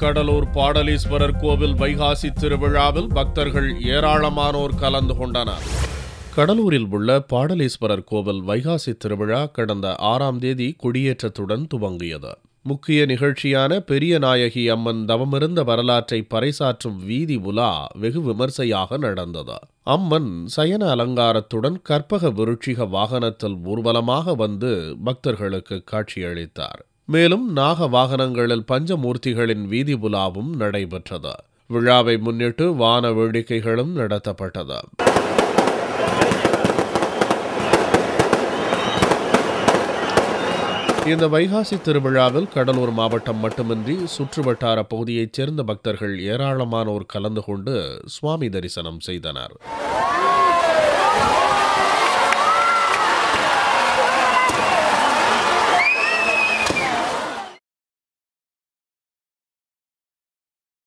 கடலூர் பாடலீஸ்வரர் கோவில் வைகாசி திருவிழாவில் பக்தர்கள் ஏராளமானோர் கலந்து கொண்டனர். கடலூரில் உள்ள பாடலீஸ்வரர் கோவில் வைகாசி திருவிழா கடந்த 6ஆம் தேதி கொடியேற்றத்துடன் துவங்கியது. முக்கிய நிகழ்ச்சியான பெரிய நாயகி அம்மன் தவமிருந்த வரலாற்றை பறைசாற்றும் வீதி உலா வெகு விமர்சையாக நடந்தது. அம்மன் சயன அலங்காரத்துடன் கற்பக விருட்சிக வாகனத்தில் ஊர்வலமாக வந்து பக்தர்களுக்கு காட்சியளித்தார். மேலும் நாக வாகனங்களில் பஞ்சமூர்த்திகளின் வீதி உலாவும் நடைபெற்றது. விழாவை முன்னிட்டு வான வேடிக்கைகளும் நடத்தப்பட்டது. இந்த வைகாசி திருவிழாவில் கடலூர் மாவட்டம் மட்டுமின்றி சுற்றுவட்டார பகுதியைச் சேர்ந்த பக்தர்கள் ஏராளமானோர் கலந்து கொண்டு சுவாமி தரிசனம் செய்தனர்.